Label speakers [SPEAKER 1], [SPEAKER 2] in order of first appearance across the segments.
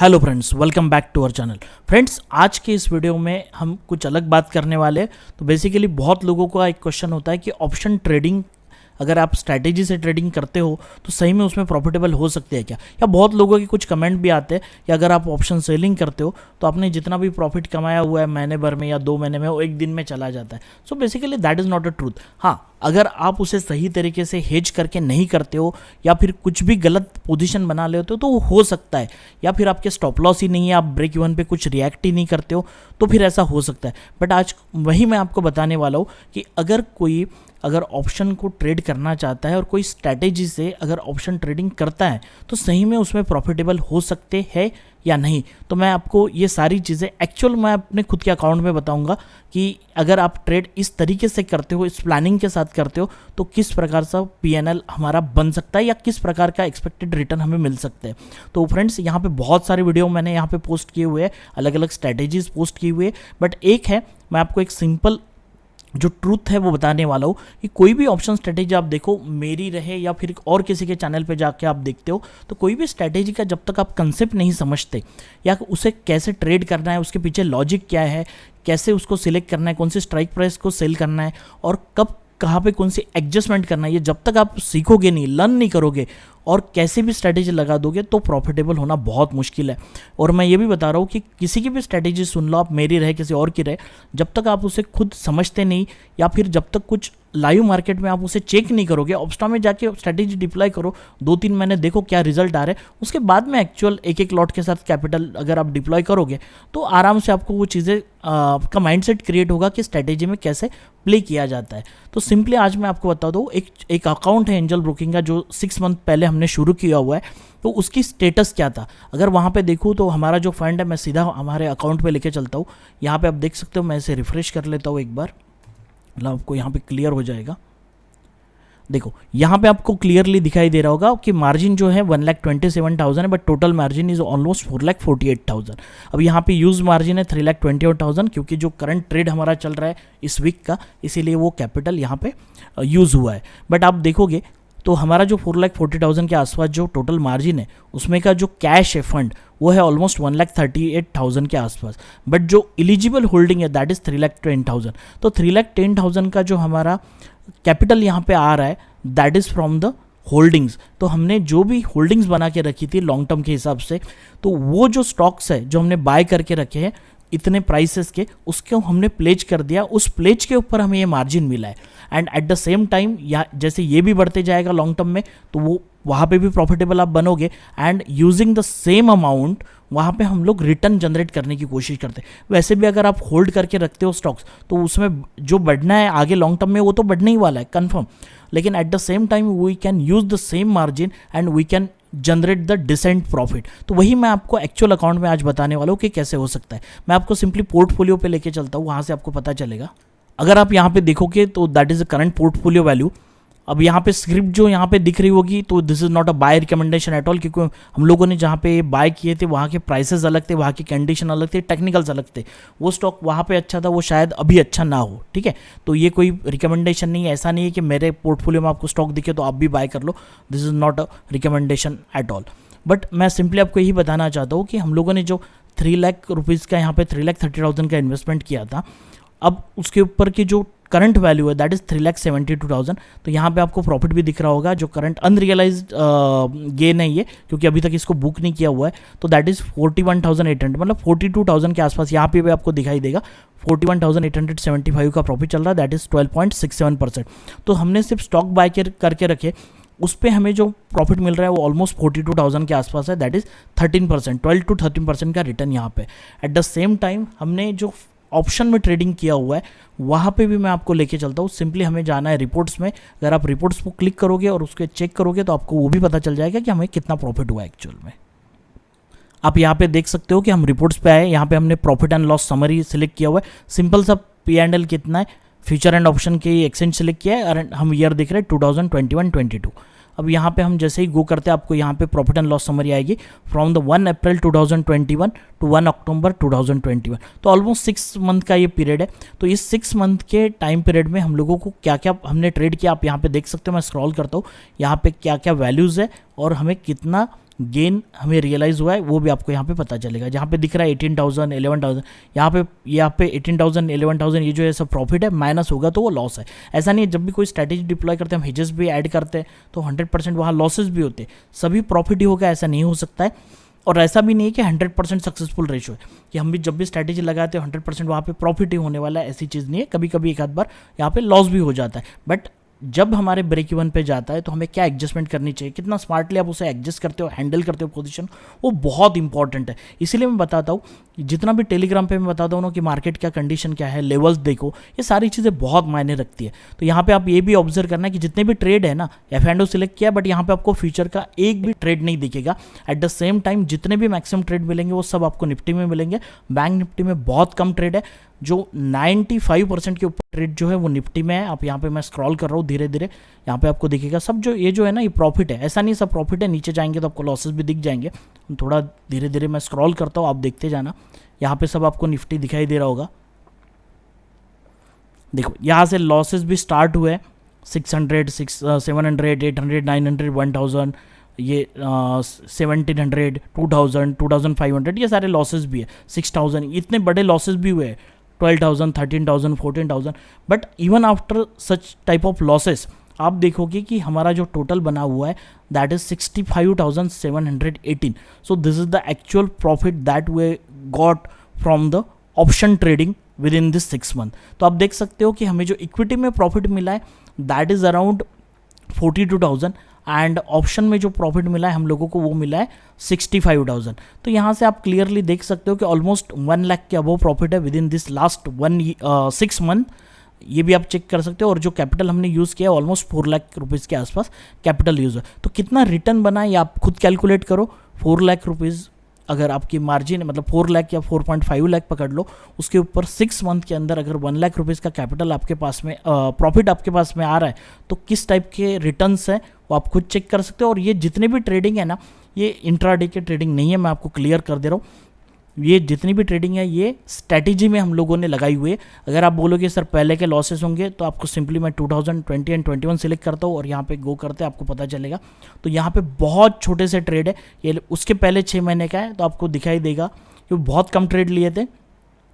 [SPEAKER 1] Hello friends, welcome back to our channel. Friends, आज के इस वीडियो में हम कुछ अलग बात करने वाले हैं। तो बेसिकली बहुत लोगों का एक क्वेश्चन होता है कि ऑप्शन ट्रेडिंग अगर आप स्ट्रैटेजी से ट्रेडिंग करते हो तो सही में उसमें प्रॉफिटेबल हो सकते हैं क्या, या बहुत लोगों के कुछ कमेंट भी आते हैं कि अगर आप ऑप्शन सेलिंग करते हो तो आपने जितना भी प्रॉफिट कमाया हुआ है महीने भर में या 2 महीने में वो एक दिन में चला जाता है। So basically that is not a truth. हाँ, अगर आप उसे सही तरीके से हेज करके नहीं करते हो या फिर कुछ भी गलत पोजीशन बना लेते हो तो वो हो सकता है, या फिर आपके स्टॉप लॉस ही नहीं है, आप ब्रेक इवन पे कुछ रिएक्ट ही नहीं करते हो तो फिर ऐसा हो सकता है। बट आज वही मैं आपको बताने वाला हूँ कि अगर ऑप्शन को ट्रेड करना चाहता है और कोई स्ट्रैटेजी से अगर ऑप्शन ट्रेडिंग करता है तो सही में उसमें प्रॉफिटेबल हो सकते हैं या नहीं। तो मैं आपको ये सारी चीज़ें एक्चुअल मैं अपने खुद के अकाउंट में बताऊंगा कि अगर आप ट्रेड इस तरीके से करते हो, इस प्लानिंग के साथ करते हो तो किस प्रकार सा पीएनएल हमारा बन सकता है या किस प्रकार का एक्सपेक्टेड रिटर्न हमें मिल सकते हैं। तो फ्रेंड्स, यहाँ पे बहुत सारे वीडियो मैंने यहाँ पे पोस्ट किए हुए हैं, अलग अलग स्ट्रैटेजीज पोस्ट किए हुए हैं, बट एक है मैं आपको एक सिंपल जो ट्रूथ है वो बताने वाला हूँ कि कोई भी ऑप्शन स्ट्रेटेजी आप देखो, मेरी रहे या फिर और किसी के चैनल पे जाके आप देखते हो, तो कोई भी स्ट्रेटेजी का जब तक आप कंसेप्ट नहीं समझते या उसे कैसे ट्रेड करना है, उसके पीछे लॉजिक क्या है, कैसे उसको सिलेक्ट करना है, कौन सी स्ट्राइक प्राइस को सेल करना है और कब कहाँ पे कौन सी एडजस्टमेंट करना है, ये जब तक आप सीखोगे नहीं, लर्न नहीं करोगे और कैसे भी स्ट्रैटेजी लगा दोगे तो प्रॉफिटेबल होना बहुत मुश्किल है। और मैं ये भी बता रहा हूँ कि किसी की भी स्ट्रैटेजी सुन लो, आप मेरी रहे किसी और की रहे, जब तक आप उसे खुद समझते नहीं या फिर जब तक कुछ लाइव मार्केट में आप उसे चेक नहीं करोगे, ऑप्स्टा में जाके स्ट्रैटेजी डिप्लॉय करो, 2-3 महीने देखो क्या रिजल्ट आ रहे हैं, उसके बाद में एक्चुअल एक लॉट के साथ कैपिटल अगर आप डिप्लॉय करोगे तो आराम से आपको वो चीज़ें का माइंडसेट क्रिएट होगा कि स्ट्रैटेजी में कैसे प्ले किया जाता है। तो सिंपली आज मैं आपको बता दूँ, एक अकाउंट है एंजल ब्रोकिंग का जो 6 मंथ पहले हमने शुरू किया हुआ है, तो उसकी स्टेटस क्या था अगर वहाँ पे देखूँ तो हमारा जो फंड है, मैं सीधा हमारे अकाउंट पे लेके चलता हूँ। यहाँ पे आप देख सकते हो, मैं इसे रिफ्रेश कर लेता हूँ एक बार, मतलब आपको यहाँ पे क्लियर हो जाएगा। देखो यहाँ पे आपको क्लियरली दिखाई दे रहा होगा कि मार्जिन जो है 1,27,000 है, but total margin is almost 4,48,000। अब यहाँ पे यूज मार्जिन है 3,28,000, क्योंकि जो करंट ट्रेड हमारा चल रहा है इस वीक का, इसीलिए वो कैपिटल यहाँ पे यूज हुआ है। बट आप देखोगे तो हमारा जो 4,40,000 के आसपास जो टोटल मार्जिन है उसमें का जो कैश है फंड वो है ऑलमोस्ट 1,38,000 के आसपास, बट जो एलिजिबल होल्डिंग है दैट इज़ 3,10,000। तो 3,10,000 का जो हमारा कैपिटल यहाँ पे आ रहा है that is from the holdings. तो हमने जो भी होल्डिंग्स बना के रखी थी लॉन्ग टर्म के हिसाब से, तो वो जो स्टॉक्स है जो हमने बाय करके रखे हैं इतने प्राइसेस के, उसको हमने प्लेज कर दिया, उस प्लेज के ऊपर हमें ये मार्जिन मिला है। And eight the same time या जैसे ये भी बढ़ते जाएगा लॉन्ग टर्म में तो वो वहाँ पे भी प्रॉफिटेबल आप बनोगे, and using the same amount वहाँ पे हम लोग रिटर्न जनरेट करने की कोशिश करते हैं। वैसे भी अगर आप होल्ड करके रखते हो स्टॉक्स तो उसमें जो बढ़ना है आगे लॉन्ग टर्म में वो तो बढ़ने ही वाला है कन्फर्म, लेकिन at the same time we can use the same margin and we can generate the decent profit. तो वही मैं आपको एक्चुअल अकाउंट में आज बताने वाला हूँ कि कैसे हो सकता है। मैं आपको सिंपली पोर्टफोलियो पे लेके चलता हूँ, वहाँ से आपको पता चलेगा। अगर आप यहाँ पे देखोगे तो that is the current portfolio value. अब यहाँ पे स्क्रिप्ट जो यहाँ पे दिख रही होगी तो this is not a bye recommendation at all, क्योंकि हम लोगों ने जहाँ पे बाय किए थे वहाँ के प्राइसेस अलग थे, वहाँ की कंडीशन अलग थे, टेक्निकल्स अलग थे। वो स्टॉक वहाँ पे अच्छा था, वो शायद अभी अच्छा ना हो, ठीक है। तो ये कोई रिकमेंडेशन नहीं है, ऐसा नहीं है कि मेरे पोर्टफोलियो में आपको स्टॉक दिखे तो आप भी बाय कर लो, this is not a recommendation at all. But मैं सिंपली आपको यही बताना चाहता हूँ कि हम लोगों ने जो 3 लाख रुपीज़ का यहाँ पे 3,30,000 का इन्वेस्टमेंट किया था, अब उसके ऊपर की जो करंट वैल्यू है दैट इज़ 3,72,000। तो यहाँ पे आपको प्रॉफिट भी दिख रहा होगा, जो करंट अनरियलाइज्ड गेन है ये, क्योंकि अभी तक इसको बुक नहीं किया हुआ है। तो दैट इज़ 41,800, मतलब 42,000 के आसपास यहाँ पे भी आपको दिखाई देगा। 41,875 का प्रॉफिट चल रहा है, दैट इज़ 12.67%। तो हमने सिर्फ स्टॉक बाय करके रखे, उस पर हमें जो प्रॉफिट मिल रहा है वो ऑलमोस्ट 42,000 के आसपास है, दैट इज़ 13%, 12 to 13% का रिटर्न यहाँ पे। एट द सेम टाइम हमने जो ऑप्शन में ट्रेडिंग किया हुआ है वहाँ पे भी मैं आपको लेके चलता हूँ। सिंपली हमें जाना है रिपोर्ट्स में, अगर आप रिपोर्ट्स को क्लिक करोगे और उसके चेक करोगे तो आपको वो भी पता चल जाएगा कि हमें कितना प्रॉफिट हुआ एक्चुअल में। आप यहाँ पे देख सकते हो कि हम रिपोर्ट्स पे आए, यहाँ पे हमने profit and loss summary select किया हुआ है, सिंपल सा P&L कितना है, फ्यूचर एंड ऑप्शन के एक्सचेंज सेलेक्ट किया है और हम ईयर देख रहे हैं 2021-22। अब यहाँ पे हम जैसे ही गो करते हैं आपको यहाँ पे प्रॉफिट एंड लॉस समरी आएगी फ्रॉम द 1 अप्रैल 2021 टू 1 अक्टूबर 2021। तो ऑलमोस्ट 6 मंथ का ये पीरियड है। तो इस 6 मंथ के टाइम पीरियड में हम लोगों को क्या क्या हमने ट्रेड किया आप यहाँ पे देख सकते हो। मैं स्क्रॉल करता हूँ, यहाँ पे क्या क्या वैल्यूज़ है और हमें कितना गेन हमें रियलाइज़ हुआ है वो भी आपको यहाँ पे पता चलेगा। जहाँ पे दिख रहा है 18,000 11,000, यहाँ पे 18,000 11,000 ये जो है सब प्रॉफिट है, माइनस होगा तो वो लॉस है। ऐसा नहीं है, जब भी कोई स्ट्रैटेजी डिप्लॉय करते हैं, हम हेजेस भी ऐड करते हैं तो 100% वहाँ लॉसेस भी होते हैं, सभी प्रॉफिट ही होगा ऐसा नहीं हो सकता है। और ऐसा भी नहीं है कि 100% सक्सेसफुल रेशो है कि हम भी जब भी स्ट्रैटेजी लगाते हैं 100% वहाँ पे प्रॉफिट ही होने वाला है, ऐसी चीज़ नहीं है। कभी कभी एक आध बार यहाँ पे लॉस भी हो जाता है, बट जब हमारे ब्रेक इवन पे जाता है तो हमें क्या एडजस्टमेंट करनी चाहिए, कितना स्मार्टली आप उसे एडजस्ट करते हो, हैंडल करते हो पोजीशन, वो बहुत इंपॉर्टेंट है। इसीलिए मैं बताता हूँ कि जितना भी टेलीग्राम पे मैं बताता हूँ ना कि मार्केट क्या कंडीशन क्या है, लेवल्स देखो, ये सारी चीज़ें बहुत मायने रखती है। तो यहाँ पे आप ये भी ऑब्जर्व करना है कि जितने भी ट्रेड है ना, F&O सिलेक्ट किया, बट यहाँ पे आपको फ्यूचर का एक भी ट्रेड नहीं दिखेगा। एट द सेम टाइम जितने भी मैक्सिमम ट्रेड मिलेंगे वो सब आपको निफ्टी में मिलेंगे। बैंक निफ्टी में बहुत कम ट्रेड है, जो 95% के ऊपर ट्रेड जो है वो निफ्टी में है। आप यहाँ पे मैं स्क्रॉल कर रहा हूँ धीरे धीरे, यहाँ पे आपको दिखेगा सब जो ये जो है ना ये प्रॉफिट है, ऐसा नहीं सब प्रॉफिट है, नीचे जाएंगे तो आपको लॉसेस भी दिख जाएंगे। थोड़ा धीरे धीरे मैं स्क्रॉल करता हूँ, आप देखते जाना, यहाँ पे सब आपको निफ्टी दिखाई दे रहा होगा। देखो यहाँ से लॉसेस भी स्टार्ट हुए, 600 700 800 900 1000, ये 1700 2000 2500, ये सारे लॉसेस भी है, 6000, इतने बड़े लॉसेस भी हुए, 12,000 13,000 14,000। But even after such type of losses आप देखोगे कि हमारा जो टोटल बना हुआ है that is 65,718। So this is the actual profit that way got from the option trading with in this 6 month. तो आप देख सकते हो कि हमें जो इक्विटी में प्रॉफिट मिला है that is around 42,000 and option में जो प्रॉफिट मिला है हम लोगों को वो मिला है 65,000। तो यहाँ से आप क्लियरली देख सकते हो कि ऑलमोस्ट 1 लाख के अबव प्रॉफिट है with in this last 6 month. ये भी आप चेक कर सकते हो। और जो कैपिटल हमने यूज़ किया है ऑलमोस्ट 4 लाख रुपीज़ के आसपास कैपिटल यूज़ है। तो कितना रिटर्न बना है ये आप खुद कैलकुलेट करो। 4 लाख रुपीज़ अगर आपकी मार्जिन मतलब 4 लाख या 4.5 लाख पकड़ लो, उसके ऊपर 6 मंथ के अंदर अगर 1 लाख रुपीज़ का कैपिटल आपके पास में प्रॉफिट आपके पास में आ रहा है तो किस टाइप के रिटर्न्स हैं वो आप खुद चेक कर सकते हो। और ये जितने भी ट्रेडिंग है ना, ये इंट्राडे के ट्रेडिंग नहीं है, मैं आपको क्लियर कर दे रहा हूँ। ये जितनी भी ट्रेडिंग है ये स्ट्रैटेजी में हम लोगों ने लगाई हुई है। अगर आप बोलोगे सर पहले के लॉसेस होंगे तो आपको सिंपली मैं 2020 एंड 21 सिलेक्ट करता हूँ और यहाँ पे गो करते हैं, आपको पता चलेगा। तो यहाँ पे बहुत छोटे से ट्रेड है, ये उसके पहले 6 महीने का है तो आपको दिखाई देगा कि बहुत कम ट्रेड लिए थे।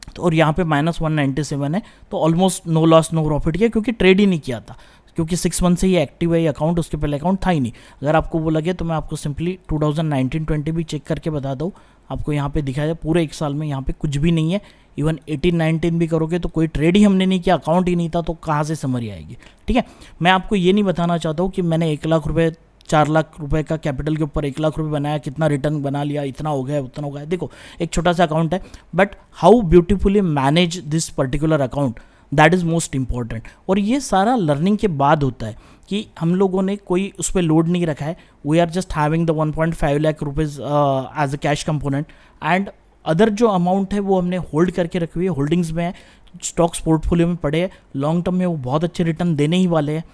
[SPEAKER 1] तो और यहाँ पे -197 है, तो almost no loss no profit किया क्योंकि ट्रेड ही नहीं किया था, क्योंकि 6 मंथ से ये एक्टिव है ये अकाउंट, उसके पहले अकाउंट था ही नहीं। अगर आपको वो लगे तो मैं आपको सिंपली 2019-20 भी चेक करके बता दूँ, आपको यहाँ पे दिखाया पूरे 1 साल में यहाँ पे कुछ भी नहीं है। इवन 18-19 भी करोगे तो कोई ट्रेड ही हमने नहीं किया, अकाउंट ही नहीं था, तो कहाँ से समरी आएगी। ठीक है, मैं आपको ये नहीं बताना चाहता हूँ कि मैंने 1 लाख रुपये 4 लाख रुपए का कैपिटल के ऊपर 1 लाख रुपए बनाया, कितना रिटर्न बना लिया, इतना हो गया उतना हो गया। देखो एक छोटा सा अकाउंट है, but how beautifully manage this particular account that is most important. और ये सारा लर्निंग के बाद होता है कि हम लोगों ने कोई उस पर लोड नहीं रखा है। We are just having the 1.5 lakh rupees as a cash component and other जो अमाउंट है वो हमने होल्ड करके रखी हुई है, होल्डिंग्स में है, स्टॉक्स पोर्टफोलियो में पड़े हैं। लॉन्ग टर्म में वो बहुत अच्छे रिटर्न देने ही वाले हैं।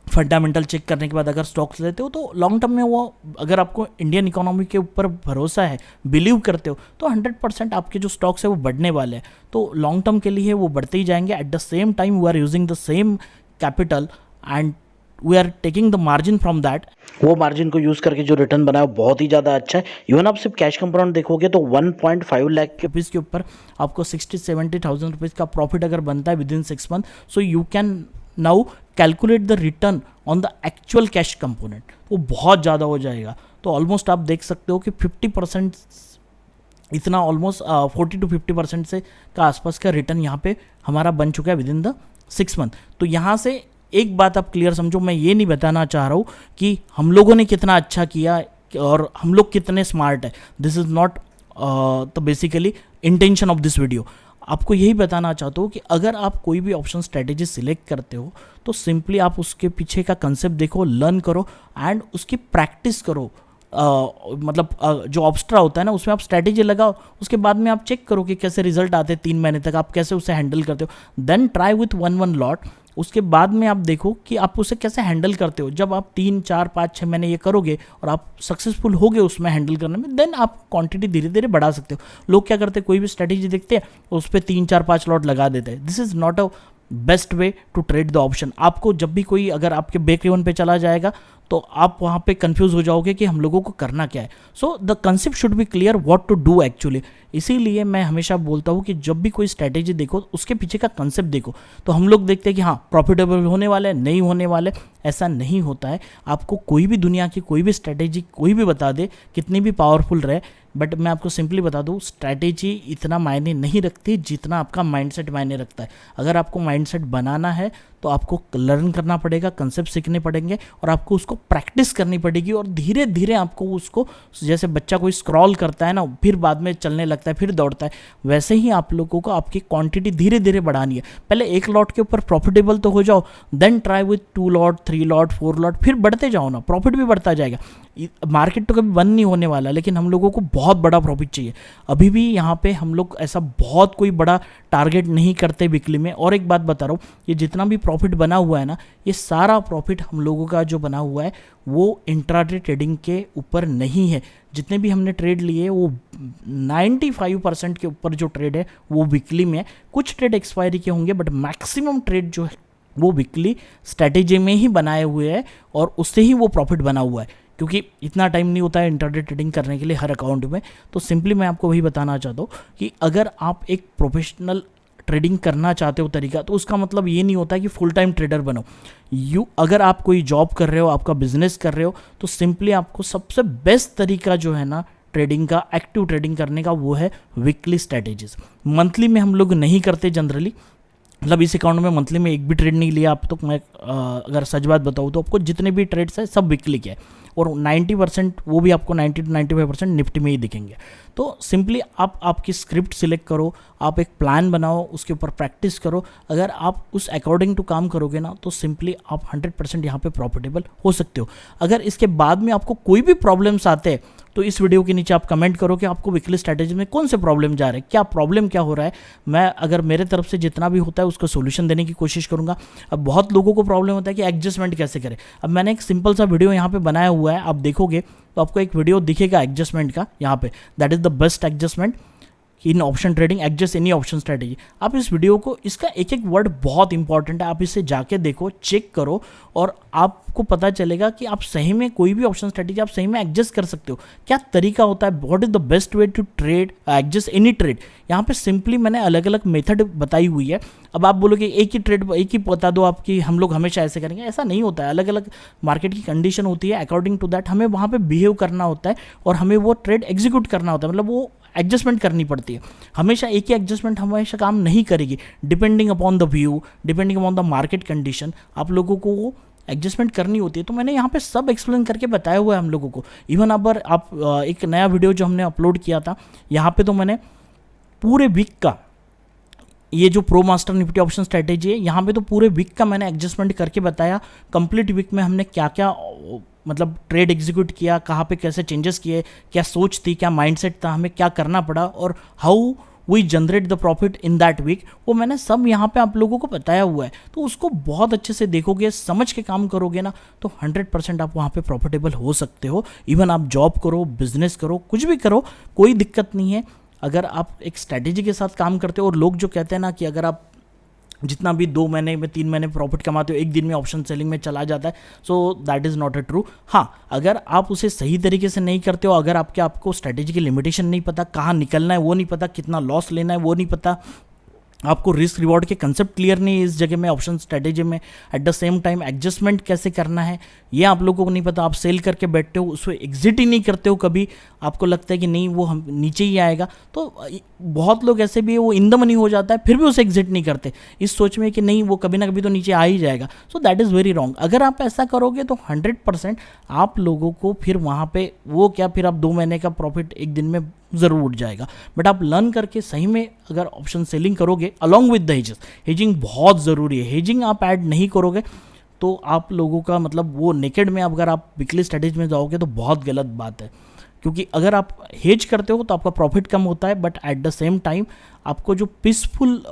[SPEAKER 1] फंडामेंटल चेक करने के बाद अगर स्टॉक्स लेते हो तो लॉन्ग टर्म में वो, अगर आपको इंडियन इकोनॉमी के ऊपर भरोसा है, बिलीव करते हो, तो 100% आपके जो स्टॉक्स है वो बढ़ने वाले हैं। तो लॉन्ग टर्म के लिए वो बढ़ते ही जाएंगे। At the same time we are using the same capital and we are taking the margin from that. वो मार्जिन को यूज़ करके जो रिटर्न बनाया बहुत ही ज़्यादा अच्छा है। इवन आप सिर्फ कैश कंपोनेंट देखोगे तो 1.5 लाख रुपीज़ के ऊपर आपको 60-70,000 रुपीज़ का प्रॉफिट अगर बनता है with in 6 month, so you can now calculate the return on the actual cash component, वो बहुत ज़्यादा हो जाएगा। तो ऑलमोस्ट आप देख सकते हो कि 50% इतना ऑलमोस्ट 40-50% से का आसपास का रिटर्न यहाँ पे हमारा बन चुका है विद इन द 6 मंथ। तो यहाँ से एक बात आप क्लियर समझो, मैं ये नहीं बताना चाह रहा हूँ कि हम लोगों ने कितना अच्छा किया और हम लोग कितने स्मार्ट है। This is not the basically intention of this video. आपको यही बताना चाहता हूँ कि अगर आप कोई भी ऑप्शन स्ट्रेटेजी सिलेक्ट करते हो तो सिंपली आप उसके पीछे का कंसेप्ट देखो, लर्न करो एंड उसकी प्रैक्टिस करो। मतलब जो ऑब्स्ट्रा होता है ना उसमें आप स्ट्रेटेजी लगाओ, उसके बाद में आप चेक करो कि कैसे रिजल्ट आते हैं 3 महीने तक, आप कैसे उसे हैंडल करते हो। देन ट्राई विथ 1 लॉट, उसके बाद में आप देखो कि आप उसे कैसे हैंडल करते हो। जब आप 3, 4, 5, 6 महीने ये करोगे और आप सक्सेसफुल होगे उसमें हैंडल करने में, देन आप क्वांटिटी धीरे धीरे बढ़ा सकते हो। लोग क्या करते हैं, कोई भी स्ट्रेटेजी देखते हैं उस पर 3, 4, 5 लॉट लगा देते हैं। This is not a best way to trade the option. आपको जब भी कोई अगर आपके ब्रेक इवन पे चला जाएगा तो आप वहाँ पे कंफ्यूज हो जाओगे कि हम लोगों को करना क्या है। So the concept should be clear what to do actually. इसीलिए मैं हमेशा बोलता हूँ कि जब भी कोई स्ट्रैटेजी देखो उसके पीछे का कंसेप्ट देखो। तो हम लोग देखते हैं कि हाँ प्रॉफिटेबल होने वाले नहीं होने वाले, ऐसा नहीं होता है। आपको कोई भी दुनिया की कोई भी स्ट्रैटेजी कोई भी बता दे, कितनी भी पावरफुल रहे, बट मैं आपको सिंपली बता दूँ स्ट्रैटेजी इतना मायने नहीं रखती जितना आपका माइंडसेट मायने रखता है। अगर आपको माइंडसेट बनाना है तो आपको लर्न करना पड़ेगा, कंसेप्ट सीखने पड़ेंगे और आपको उसको प्रैक्टिस करनी पड़ेगी और धीरे धीरे आपको उसको, जैसे बच्चा कोई स्क्रॉल करता है ना फिर बाद में चलने लगता है फिर दौड़ता है, वैसे ही आप लोगों को आपकी क्वांटिटी धीरे धीरे बढ़ानी है। पहले एक लॉट के ऊपर प्रॉफिटेबल तो हो जाओ, then try with 2 lot 3 lot 4 lot, फिर बढ़ते जाओ ना, प्रॉफिट भी बढ़ता जाएगा। मार्केट तो कभी बंद नहीं होने वाला, लेकिन हम लोगों को बहुत बड़ा प्रॉफिट चाहिए। अभी भी यहाँ पे हम लोग ऐसा बहुत कोई बड़ा टारगेट नहीं करते वीकली में। और एक बात बता रहा हूँ, ये जितना भी प्रॉफिट बना हुआ है ना, ये सारा प्रॉफिट हम लोगों का जो बना हुआ है वो इंट्राडे ट्रेडिंग के ऊपर नहीं है। जितने भी हमने ट्रेड लिए वो 95% के ऊपर जो ट्रेड है वो वीकली में है। कुछ ट्रेड एक्सपायरी के होंगे बट मैक्सिमम ट्रेड जो है वो वीकली स्ट्रैटेजी में ही बनाए हुए हैं और उससे ही वो प्रॉफिट बना हुआ है, क्योंकि इतना टाइम नहीं होता है इंट्राडे ट्रेडिंग करने के लिए हर अकाउंट में। तो सिंपली मैं आपको वही बताना चाहता हूँ कि अगर आप एक प्रोफेशनल ट्रेडिंग करना चाहते हो तरीका, तो उसका मतलब ये नहीं होता कि फुल टाइम ट्रेडर बनो। अगर आप कोई जॉब कर रहे हो, आपका बिजनेस कर रहे हो, तो सिंपली आपको सबसे बेस्ट तरीका जो है ना ट्रेडिंग का, एक्टिव ट्रेडिंग करने का, वो है वीकली स्ट्रैटेजीज। मंथली में हम लोग नहीं करते जनरली, मतलब इस अकाउंट में मंथली में एक भी ट्रेड नहीं लिया आप तो मैं अगर सच बात बताऊँ तो आपको जितने भी ट्रेड्स हैं सब वीकली के हैं और 90% वो भी आपको 90 to 95% निफ्टी में ही दिखेंगे। तो सिंपली आप आपकी स्क्रिप्ट सिलेक्ट करो, आप एक प्लान बनाओ, उसके ऊपर प्रैक्टिस करो। अगर आप उस अकॉर्डिंग टू काम करोगे ना तो सिंपली आप 100% यहाँ पे प्रॉफिटेबल हो सकते हो। अगर इसके बाद में आपको कोई भी प्रॉब्लम्स आते हैं तो इस वीडियो के नीचे आप कमेंट करो कि आपको वीकली स्ट्रैटेजी में कौन से प्रॉब्लम जा रहे हैं, क्या प्रॉब्लम क्या हो रहा है। मैं अगर मेरे तरफ से जितना भी होता है उसका सोल्यूशन देने की कोशिश करूंगा। अब बहुत लोगों को प्रॉब्लम होता है कि एडजस्टमेंट कैसे करें। अब मैंने एक सिंपल सा वीडियो यहाँ पे बनाया हुआ है, आप देखोगे तो आपको एक वीडियो दिखेगा एडजस्टमेंट का यहाँ पे, that is the best adjustment in option trading, adjust any option strategy. आप इस वीडियो को, इसका एक एक वर्ड बहुत इंपॉर्टेंट है, आप इसे जाके देखो, चेक करो और आपको पता चलेगा कि आप सही में कोई भी ऑप्शन स्ट्रेटेजी आप सही में एडजस्ट कर सकते हो। क्या तरीका होता है, what is the best way to trade, adjust any trade. यहाँ पे सिंपली मैंने अलग अलग मेथड बताई हुई है। अब आप बोलोगे एक ही ट्रेड एक ही बता दो आपकी, हम लोग हमेशा ऐसे करेंगे, ऐसा नहीं होता है। अलग अलग मार्केट की कंडीशन होती है, अकॉर्डिंग टू दैट हमें वहाँ पे बिहेव करना होता है और हमें वो ट्रेड एग्जीक्यूट करना होता है, मतलब वो एडजस्टमेंट करनी पड़ती है। हमेशा एक ही एडजस्टमेंट हमेशा काम नहीं करेगी, depending upon the view, depending upon the market condition आप लोगों को वो एडजस्टमेंट करनी होती है। तो मैंने यहाँ पे सब एक्सप्लेन करके बताया हुआ है हम लोगों को। इवन अगर आप एक नया वीडियो जो हमने अपलोड किया था यहाँ पे, तो मैंने पूरे वीक का ये जो pro master Nifty option strategy है यहाँ पे तो पूरे वीक का मैंने एडजस्टमेंट करके बताया। कंप्लीट वीक में हमने क्या क्या मतलब ट्रेड एग्जीक्यूट किया, कहाँ पे कैसे चेंजेस किए, क्या सोच थी, क्या माइंडसेट था, हमें क्या करना पड़ा और how we generate the profit in that week, वो मैंने सब यहाँ पे आप लोगों को बताया हुआ है। तो उसको बहुत अच्छे से देखोगे, समझ के काम करोगे ना, तो 100% आप वहाँ पे प्रॉफिटेबल हो सकते हो। इवन आप जॉब करो, बिजनेस करो, कुछ भी करो, कोई दिक्कत नहीं है अगर आप एक स्ट्रैटेजी के साथ काम करते हो। और लोग जो कहते हैं ना कि अगर आप जितना भी 2 महीने में 3 महीने प्रॉफिट कमाते हो, एक दिन में ऑप्शन सेलिंग में चला जाता है, so that is not a true. हाँ, अगर आप उसे सही तरीके से नहीं करते हो, अगर आपको स्ट्रैटेजी की लिमिटेशन नहीं पता, कहाँ निकलना है वो नहीं पता, कितना लॉस लेना है वो नहीं पता, आपको रिस्क रिवॉर्ड के कंसेप्ट क्लियर नहीं है इस जगह में ऑप्शन स्ट्रैटेजी में, eight the same time adjustment कैसे करना है ये आप लोगों को नहीं पता, आप सेल करके बैठते हो, उसको एग्जिट ही नहीं करते हो कभी, आपको लगता है कि नहीं वो हम नीचे ही आएगा। तो बहुत लोग ऐसे भी है, वो इन द मनी हो जाता है फिर भी उसे एग्जिट नहीं करते इस सोच में कि नहीं वो कभी ना कभी तो नीचे आ ही जाएगा। So that is very wrong. अगर आप ऐसा करोगे तो 100% आप लोगों को फिर वहाँ पे वो क्या, फिर आप 2 महीने का प्रॉफिट एक दिन में ज़रूर उठ जाएगा। बट आप लर्न करके सही में अगर ऑप्शन सेलिंग करोगे along with the hedges, hedging बहुत ज़रूरी है। हेजिंग आप ऐड नहीं करोगे तो आप लोगों का मतलब वो नेकेड में अगर आप वीकली स्ट्रैटेजी में जाओगे तो बहुत गलत बात है, क्योंकि अगर आप हेज करते हो तो आपका प्रॉफिट कम होता है, but at the same time आपको जो पीसफुल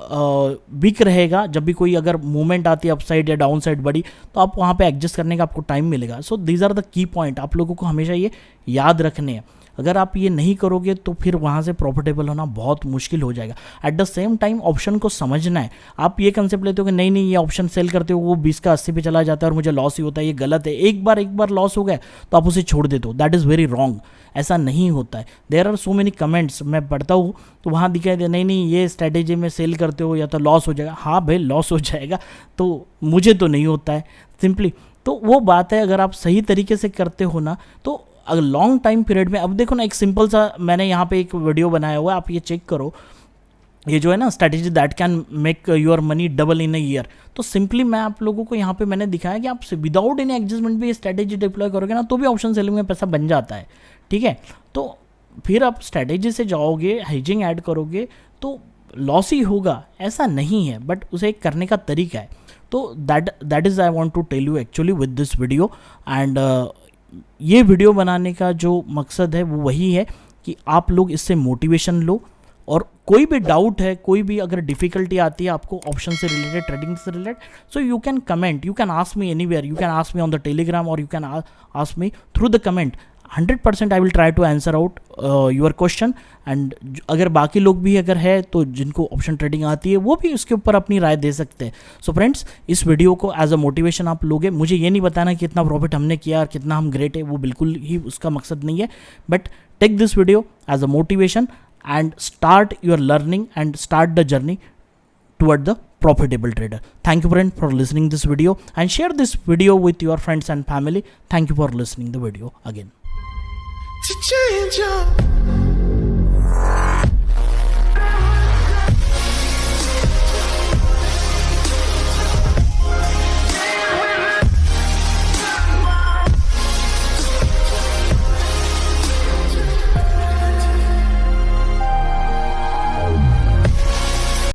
[SPEAKER 1] वीक रहेगा, जब भी कोई अगर मूवमेंट आती है अपसाइड या डाउन साइड बड़ी, तो आप वहाँ पे एडजस्ट करने का आपको टाइम मिलेगा। So these are the key point, आप लोगों को हमेशा ये याद रखने हैं। अगर आप ये नहीं करोगे तो फिर वहाँ से प्रॉफिटेबल होना बहुत मुश्किल हो जाएगा। Eight the same time option को समझना है। आप ये कंसेप्ट लेते हो कि नहीं ये ऑप्शन सेल करते हो वो 20 का 80 पे चला जाता है और मुझे लॉस ही होता है, ये गलत है। एक बार लॉस हो गया तो आप उसे छोड़ देते हो, दैट इज़ वेरी रॉन्ग। ऐसा नहीं होता है। There are so many comments, मैं पढ़ता हूँ तो वहाँ दिखाई दे नहीं ये स्ट्रैटेजी में सेल करते हो या तो लॉस हो जाएगा। हाँ भाई लॉस हो जाएगा, तो मुझे तो नहीं होता है सिंपली। तो वो बात है, अगर आप सही तरीके से करते हो ना तो अगर लॉन्ग टाइम पीरियड में, अब देखो ना एक सिंपल सा मैंने यहाँ पे एक वीडियो बनाया हुआ है, आप ये चेक करो। ये जो है ना strategy that can make your money double in a year, तो सिंपली मैं आप लोगों को यहाँ पे मैंने दिखाया कि आप विदाउट एनी एडजस्टमेंट भी ये स्ट्रैटेजी डिप्लॉय करोगे ना तो भी ऑप्शन सेलिंग में पैसा बन जाता है। ठीक है, तो फिर आप स्ट्रैटेजी से जाओगे, हेजिंग ऐड करोगे तो लॉस ही होगा, ऐसा नहीं है, बट उसे करने का तरीका है। तो that is I want to tell you actually with this video. And ये वीडियो बनाने का जो मकसद है वो वही है कि आप लोग इससे मोटिवेशन लो, और कोई भी डाउट है, कोई भी अगर डिफिकल्टी आती है आपको ऑप्शन से रिलेटेड, ट्रेडिंग से रिलेटेड, so you can comment, you can ask me anywhere, you can ask me on the Telegram और you can ask me through the comment. 100% I will try to answer out your question. And अगर बाकी लोग भी अगर है तो जिनको option trading आती है वो भी उसके ऊपर अपनी राय दे सकते हैं। सो फ्रेंड्स, इस वीडियो को एज अ मोटिवेशन आप लोगे। मुझे ये नहीं बताना कि कितना प्रॉफिट हमने किया और कितना हम ग्रेट है, वो बिल्कुल ही उसका मकसद नहीं है, but take this video as a motivation and start your learning and start the journey toward the profitable trader. Thank you friend for listening this video, and share this video with your friends and family. Thank you for listening the video again. To change your